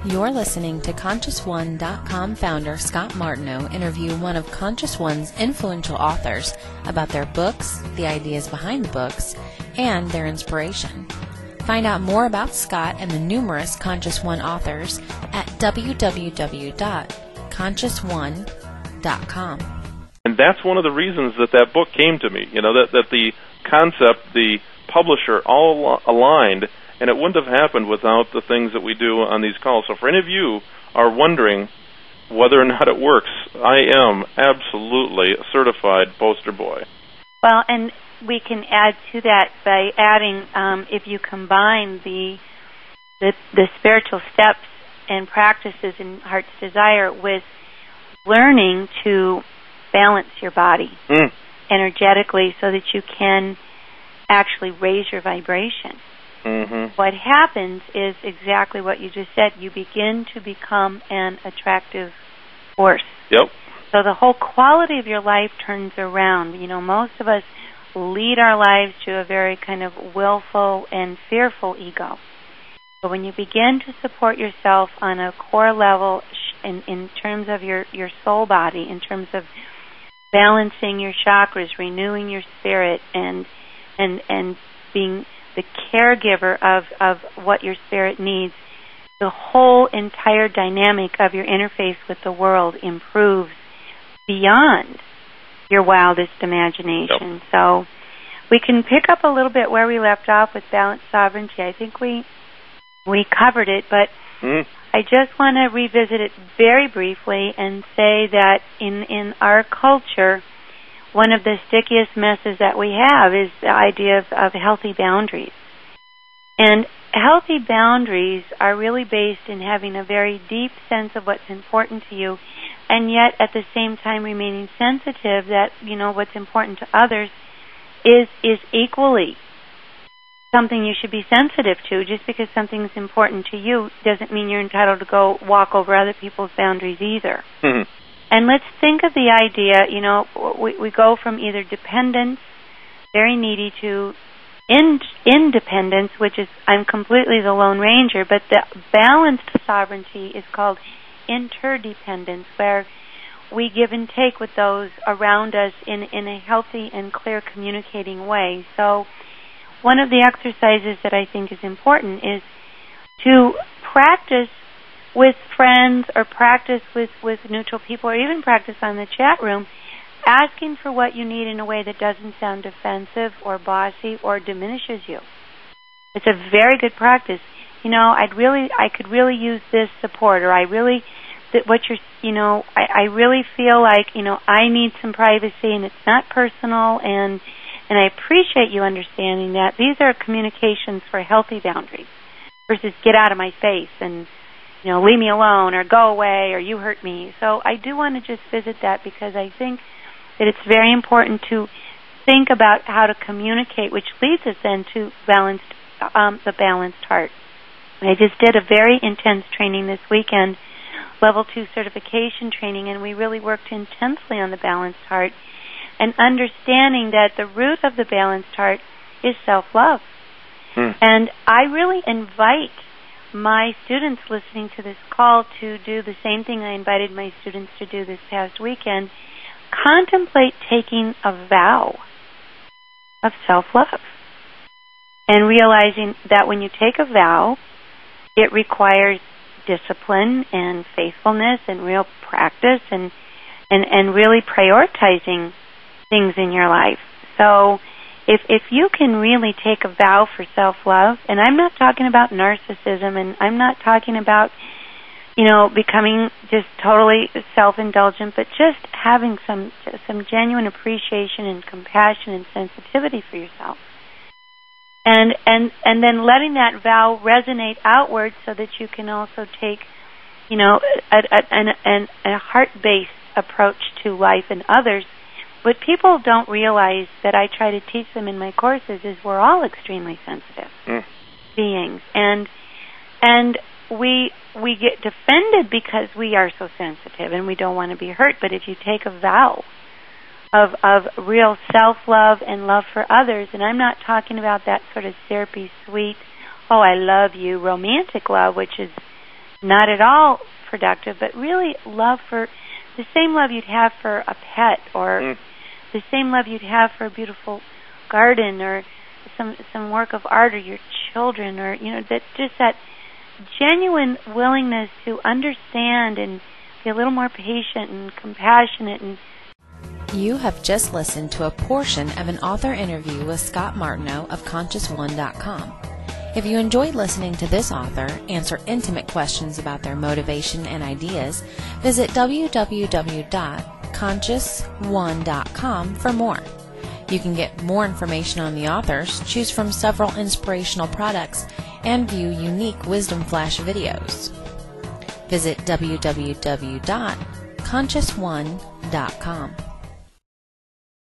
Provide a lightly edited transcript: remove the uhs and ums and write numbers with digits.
You're listening to ConsciousOne.com founder Scott Martineau interview one of Conscious One's influential authors about their books, the ideas behind the books, and their inspiration. Find out more about Scott and the numerous Conscious One authors at www.ConsciousOne.com. And that's one of the reasons that book came to me, that the concept, the publisher, all aligned, and it wouldn't have happened without the things that we do on these calls. So for any of you are wondering whether or not it works, I am absolutely a certified poster boy. Well, and we can add to that by adding, if you combine the spiritual steps and practices in Heart's Desire with learning to balance your body energetically so that you can actually raise your vibration. Mm-hmm. What happens is exactly what you just said. You begin to become an attractive force. Yep. So the whole quality of your life turns around. Most of us lead our lives to a very kind of willful and fearful ego. But when you begin to support yourself on a core level in terms of your soul body, in terms of balancing your chakras, renewing your spirit, and being the caregiver of what your spirit needs, the whole entire dynamic of your interface with the world improves beyond your wildest imagination. Yep. So we can pick up a little bit where we left off with balanced sovereignty. I think we covered it, but I just want to revisit it very briefly and say that in our culture, one of the stickiest messes that we have is the idea of healthy boundaries. And healthy boundaries are really based in having a very deep sense of what's important to you, and yet at the same time remaining sensitive that, what's important to others is equally something you should be sensitive to. Just because something's important to you doesn't mean you're entitled to go walk over other people's boundaries either. Mm-hmm. And let's think of the idea, we go from either dependence, very needy, to independence, which is I'm completely the Lone Ranger, but the balanced sovereignty is called interdependence, where we give and take with those around us in a healthy and clear communicating way. So one of the exercises that I think is important is to practice with friends or practice with neutral people or even practice on the chat room, asking for what you need in a way that doesn't sound defensive or bossy or diminishes you. It's a very good practice. I could really use this support, or I really feel like, I need some privacy and it's not personal, and I appreciate you understanding that. These are communications for healthy boundaries versus get out of my face and leave me alone or go away or you hurt me. So I do want to just visit that because I think that it's very important to think about how to communicate, which leads us then to the balanced heart. I just did a very intense training this weekend, level 2 certification training, and we really worked intensely on the balanced heart and understanding that the root of the balanced heart is self-love. And I really invite my students listening to this call to do the same thing I invited my students to do this past weekend. Contemplate taking a vow of self-love and realizing that when you take a vow, it requires discipline and faithfulness and real practice and really prioritizing things in your life. So if you can really take a vow for self-love, and I'm not talking about narcissism, and I'm not talking about, becoming just totally self-indulgent, but just having some genuine appreciation and compassion and sensitivity for yourself. And then letting that vow resonate outward so that you can also take, a heart-based approach to life and others. What people don't realize that I try to teach them in my courses is we're all extremely sensitive beings, and we get defended because we are so sensitive and we don't want to be hurt. But if you take a vow of real self-love and love for others, and I'm not talking about that sort of syrupy, sweet, oh, I love you, romantic love, which is not at all productive, but really love for the same love you'd have for a pet, or the same love you'd have for a beautiful garden, or some work of art, or your children, or that genuine willingness to understand and be a little more patient and compassionate. And you have just listened to a portion of an author interview with Scott Martineau of ConsciousOne.com. If you enjoyed listening to this author answer intimate questions about their motivation and ideas, visit www.ConsciousOne.com for more. You can get more information on the authors, choose from several inspirational products, and view unique Wisdom Flash videos. Visit www.ConsciousOne.com.